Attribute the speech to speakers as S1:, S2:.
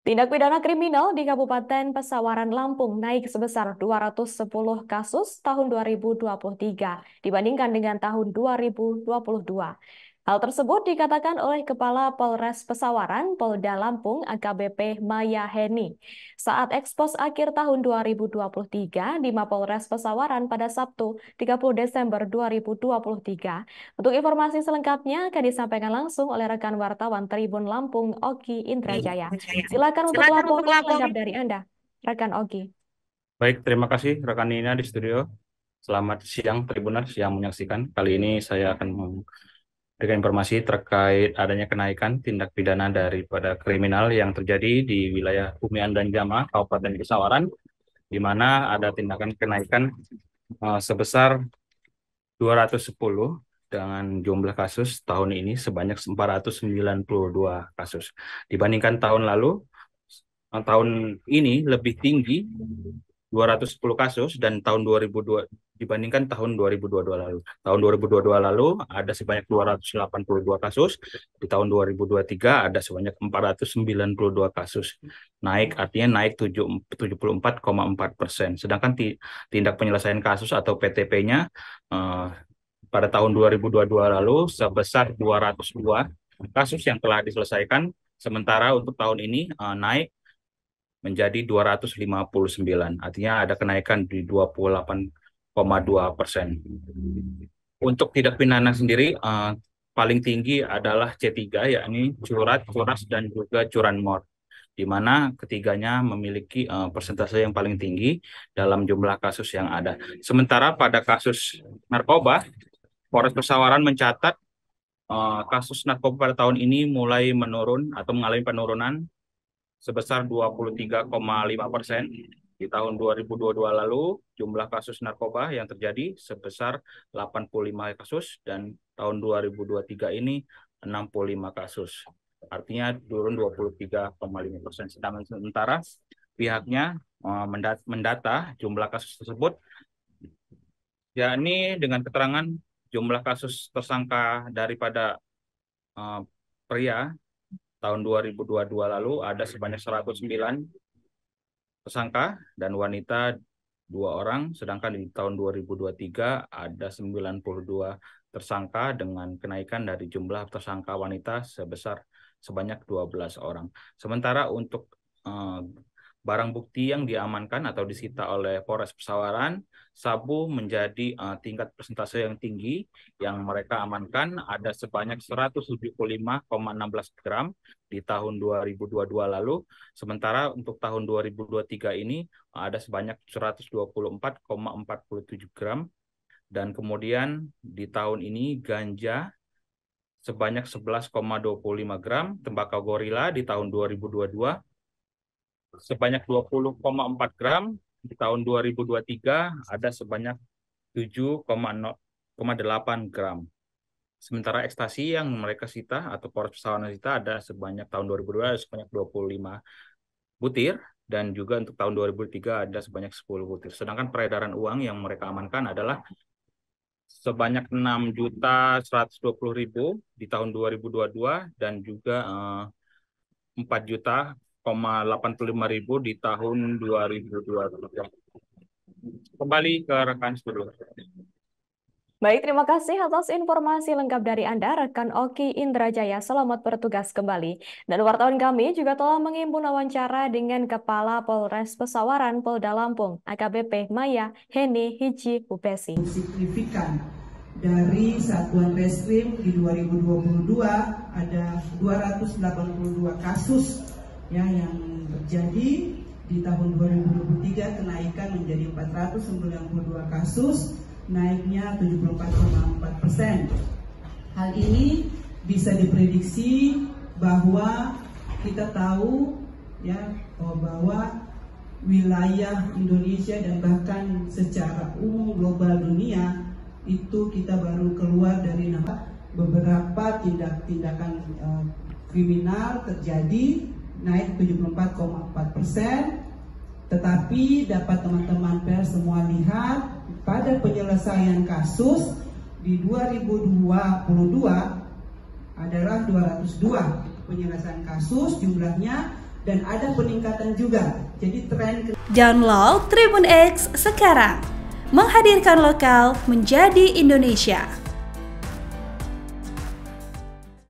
S1: Tindak pidana kriminal di Kabupaten Pesawaran Lampung naik sebesar 210 kasus tahun 2023 dibandingkan dengan tahun 2022. Hal tersebut dikatakan oleh Kepala Polres Pesawaran, Polda Lampung, AKBP Maya Heni, saat ekspos akhir tahun 2023 di Mapolres Pesawaran pada Sabtu 30 Desember 2023. Untuk informasi selengkapnya akan disampaikan langsung oleh rekan wartawan Tribun Lampung, Oki Indrajaya. Silakan untuk
S2: Silakan untuk
S1: laporan selengkap
S2: laporan.
S1: dari Anda, rekan Ogi.
S2: Baik, terima kasih rekan Nina di studio. Selamat siang Tribuners yang menyaksikan. Kali ini saya akan memberikan informasi terkait adanya kenaikan tindak pidana daripada kriminal yang terjadi di wilayah Bumian dan Jama, Kabupaten Pesawaran, di mana ada tindakan kenaikan sebesar 210 dengan jumlah kasus tahun ini sebanyak 492 kasus. Dibandingkan tahun lalu, tahun ini lebih tinggi 210 kasus dan tahun 2002 dibandingkan tahun 2022 lalu. Tahun 2022 lalu ada sebanyak 282 kasus, di tahun 2023 ada sebanyak 492 kasus. Naik artinya naik 74,4%. Sedangkan tindak penyelesaian kasus atau PTP-nya pada tahun 2022 lalu sebesar 202 kasus yang telah diselesaikan, sementara untuk tahun ini naik menjadi 259. Artinya ada kenaikan di 28,2%. Untuk tindak pidana sendiri, paling tinggi adalah C3, yakni curat, curas, dan juga curanmor, di mana ketiganya memiliki persentase yang paling tinggi dalam jumlah kasus yang ada. Sementara pada kasus narkoba, Polres Pesawaran mencatat kasus narkoba pada tahun ini mulai menurun atau mengalami penurunan sebesar 23,5%. Di tahun 2022 lalu, jumlah kasus narkoba yang terjadi sebesar 85 kasus, dan tahun 2023 ini 65 kasus. Artinya turun 23,5%. Sedangkan sementara pihaknya mendata jumlah kasus tersebut, yakni dengan keterangan jumlah kasus tersangka daripada pria tahun 2022 lalu ada sebanyak 109 tersangka dan wanita 2 orang, sedangkan di tahun 2023 ada 92 tersangka dengan kenaikan dari jumlah tersangka wanita sebesar sebanyak 12 orang. Sementara untuk barang bukti yang diamankan atau disita oleh Polres Pesawaran, sabu menjadi tingkat persentase yang tinggi yang mereka amankan ada sebanyak 175,16 gram di tahun 2022 lalu, sementara untuk tahun 2023 ini ada sebanyak 124,47 gram, dan kemudian di tahun ini ganja sebanyak 11,25 gram, tembakau gorila di tahun 2022 sebanyak 20,4 gram, di tahun 2023 ada sebanyak 7,8 gram. Sementara ekstasi yang mereka sita atau Polres Pesawaran sita ada sebanyak tahun 2002 ada sebanyak 25 butir, dan juga untuk tahun 2003 ada sebanyak 10 butir. Sedangkan peredaran uang yang mereka amankan adalah sebanyak 6.120.000 di tahun 2022 dan juga 4.085.000 di tahun 2023. Kembali ke rekan studio.
S1: Baik, terima kasih atas informasi lengkap dari Anda, rekan Oki Indrajaya. Selamat bertugas kembali. Dan wartawan kami juga telah mengimpun wawancara dengan Kepala Polres Pesawaran, Polda Lampung, AKBP Maya Heni Hiji Upesi.
S3: Signifikan dari Satuan Reskrim di 2022 ada 282 kasus ya yang terjadi. Di tahun 2023 kenaikan menjadi 492 kasus, naiknya 74,4%. Hal ini bisa diprediksi bahwa kita tahu ya bahwa wilayah Indonesia dan bahkan secara umum global dunia itu kita baru keluar dari beberapa tindakan kriminal terjadi naik 74,4%, tetapi dapat teman-teman pers semua lihat pada penyelesaian kasus di 2022 adalah 202 penyelesaian kasus, jumlahnya dan ada peningkatan juga. Jadi tren.
S4: Download Tribun X sekarang, menghadirkan lokal menjadi Indonesia.